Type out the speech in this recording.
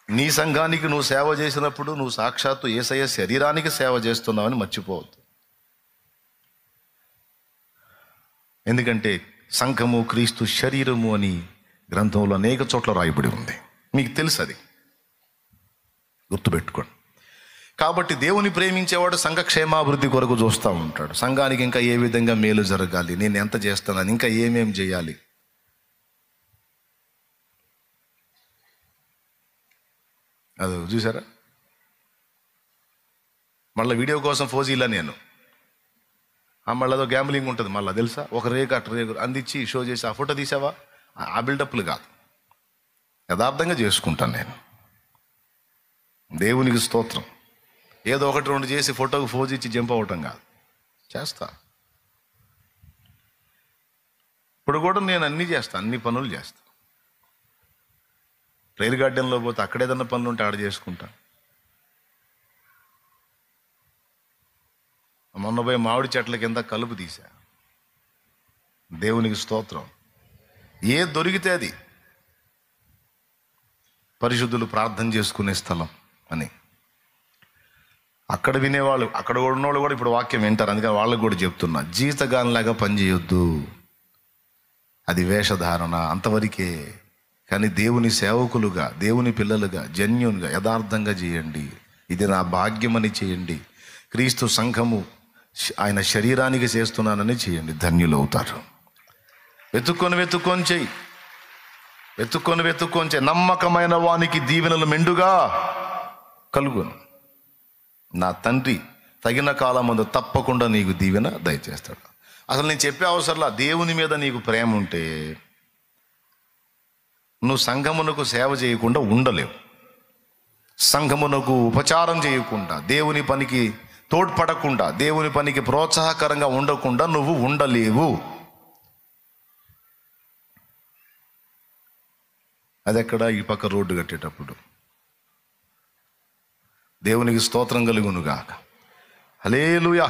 నీ సంఘానికి నువ్వు సేవ చేసినప్పుడు నువ్వు సాక్షాత్తు యేసయ్య శరీరానికి సేవ చేస్తున్నావని మర్చిపోవద్దు. ఎందుకంటే సంఘము క్రీస్తు శరీరము అని గ్రంథంలో అనేక చోట్ల రాయబడి ఉంది. మీకు తెలుసు, అది గుర్తుపెట్టుకోండి. కాబట్టి దేవుని ప్రేమించేవాడు సంఘ క్షేమాభివృద్ధి కొరకు చూస్తూ ఉంటాడు. సంఘానికి ఇంకా ఏ విధంగా మేలు జరగాలి, నేను ఎంత చేస్తున్నాను, ఇంకా ఏమేం చేయాలి. అది చూసారా, మళ్ళీ వీడియో కోసం ఫోజీలా నేను మళ్ళీ అదో గ్యాంబ్లింగ్ ఉంటుంది. మళ్ళీ తెలుసా, ఒక రేకు అటు రేకు అందించి షో చేసి ఆ ఫోటో తీసావా, ఆ బిల్డప్లు కాదు, యథార్థంగా చేసుకుంటాను నేను. దేవునికి స్తోత్రం. ఏదో ఒకటి రెండు చేసి ఫోటోకి ఫోజ్ ఇచ్చి జంప్ అవ్వటం కాదు, చేస్తా. ఇప్పుడు కూడా నేను అన్నీ చేస్తాను, అన్ని పనులు చేస్తాను. ప్రేయర్ గార్డెన్లో పోతే అక్కడ ఏదన్నా పనులు ఉంటే ఆడ చేసుకుంటా. మొన్న పోయి మామిడి చెట్ల కింద కలుపు తీసా. దేవునికి స్తోత్రం. ఏ దొరికితే అది పరిశుద్ధులు ప్రార్థన చేసుకునే స్థలం అని అక్కడ వినేవాళ్ళు, అక్కడ ఉన్నవాళ్ళు కూడా ఇప్పుడు వాక్యం వింటారు. అందుకని వాళ్ళకు కూడా చెప్తున్నా, జీతగానిలాగా పనిచేయొద్దు, అది వేషధారణ అంతవరకే. కానీ దేవుని సేవకులుగా, దేవుని పిల్లలుగా, జెన్యూన్గా, యథార్థంగా చేయండి. ఇది నా భాగ్యమని చేయండి. క్రీస్తు సంఘము ఆయన శరీరానికి చేస్తున్నానని చేయండి, ధన్యులు అవుతారు. వెతుక్కొని చెయ్యి, వెతుక్కొని చెయ్యి. నమ్మకమైన వానికి దీవెనలు మెండుగా కలుగును. నా తండ్రి తగిన కాలమందు తప్పకుండా నీకు దీవెన దయచేస్తాడు. అసలు నేను చెప్పే అవసరంలా, దేవుని మీద నీకు ప్రేమ ఉంటే నువ్వు సంఘమునకు సేవ చేయకుండా ఉండలేవు. సంఘమునకు ఉపచారం చేయకుండా, దేవుని పనికి తోడ్పడకుండా, దేవుని పనికి ప్రోత్సాహకరంగా ఉండకుండా నువ్వు ఉండలేవు. అది ఎక్కడ, ఈ పక్క రోడ్డు కట్టేటప్పుడు. దేవునికి స్తోత్రం కలుగునుగాక. హల్లెలూయా.